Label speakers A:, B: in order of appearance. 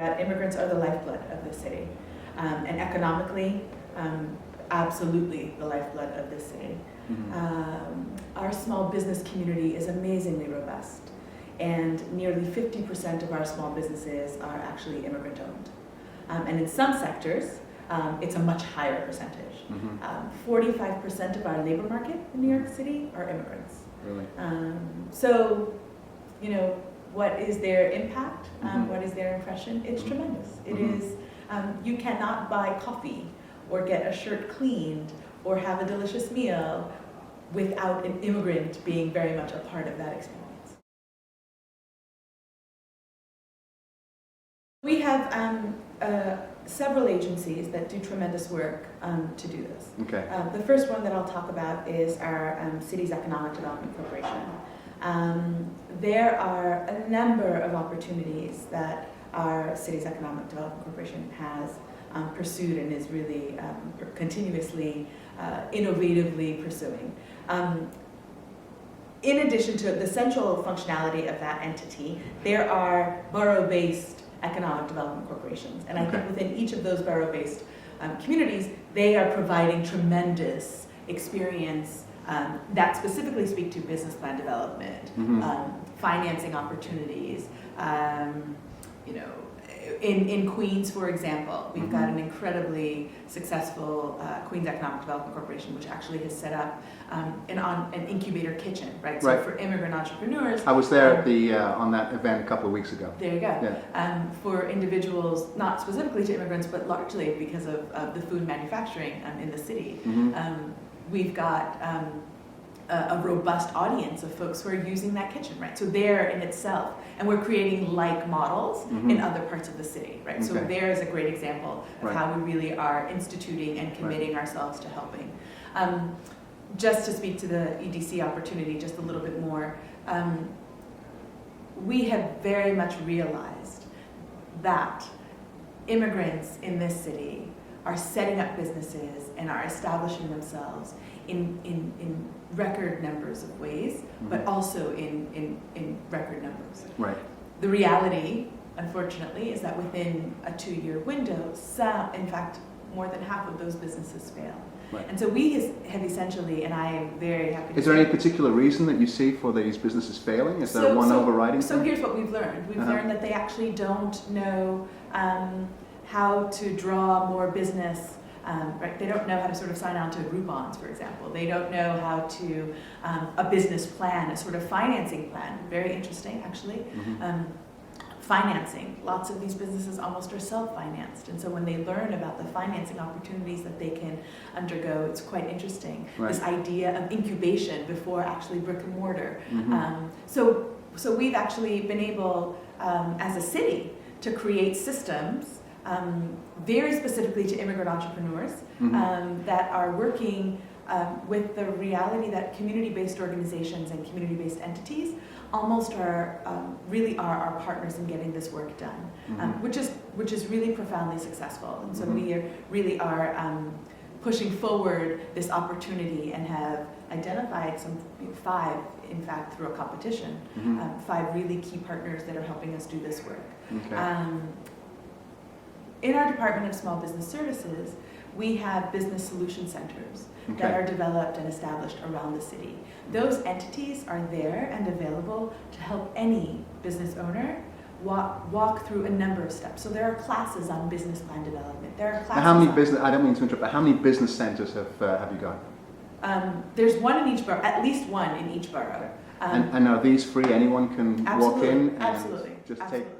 A: Immigrants are the lifeblood of the city, and economically, absolutely the lifeblood of the city. Our small business community is amazingly robust, and nearly 50% of our small businesses are actually immigrant-owned. And in some sectors, it's a much higher percentage. 45% of our labor market in New York City are immigrants.
B: Really?
A: So, you know, what is their impact? What is their impression? It's tremendous. It is, you cannot buy coffee or get a shirt cleaned or have a delicious meal without an immigrant being very much a part of that experience. We have several agencies that do tremendous work to do this.
B: Okay.
A: The first one that I'll talk about is our city's Economic Development Corporation. There are a number of opportunities that our city's Economic Development Corporation has pursued and is really continuously, innovatively pursuing. In addition to the central functionality of that entity, there are borough-based economic development corporations. And I think within each of those borough-based communities, they are providing tremendous experience that specifically speak to business plan development, financing opportunities. You know, in Queens, for example, we've got an incredibly successful Queens Economic Development Corporation, which actually has set up an incubator kitchen, right? So for immigrant entrepreneurs.
B: I was there at the on that event a couple of weeks ago.
A: There you go.
B: Yeah.
A: For individuals, not specifically to immigrants, but largely because of the food manufacturing in the city. We've got a robust audience of folks who are using that kitchen, right? So there in itself, and we're creating like models in other parts of the city, right? So there is a great example of how we really are instituting and committing ourselves to helping. Just to speak to the EDC opportunity just a little bit more, we have very much realized that immigrants in this city are setting up businesses and are establishing themselves in record numbers of ways, but also in record numbers.
B: Right.
A: The reality, unfortunately, is that within a 2-year window, in fact, more than half of those businesses fail.
B: Right.
A: And so we have essentially, and I am very happy to
B: Is there any particular reason that you see for these businesses failing? Is there one overriding
A: So
B: thing?
A: here's what we've learned. We've learned that they actually don't know how to draw more business. Right? They don't know how to sort of sign on to Groupons, for example. They don't know how to, a business plan, a sort of financing plan. Very interesting, actually. Financing. Lots of these businesses almost are self-financed. And so when they learn about the financing opportunities that they can undergo, it's quite interesting.
B: Right.
A: This idea of incubation before actually brick and mortar. So we've actually been able, as a city, to create systems very specifically to immigrant entrepreneurs that are working with the reality that community-based organizations and community-based entities almost really are our partners in getting this work done, which is really profoundly successful. And so we really are pushing forward this opportunity and have identified 5, in fact, through a competition, 5 really key partners that are helping us do this work. In our Department of Small Business Services, we have business solution centers that are developed and established around the city. Those entities are there and available to help any business owner walk through a number of steps. So there are classes on business plan development. There are classes.
B: How many I don't mean to interrupt, but how many business centers have you got?
A: There's one in each borough, at least one in each borough.
B: And are these free? Anyone can walk in and
A: absolutely,
B: just
A: absolutely.
B: take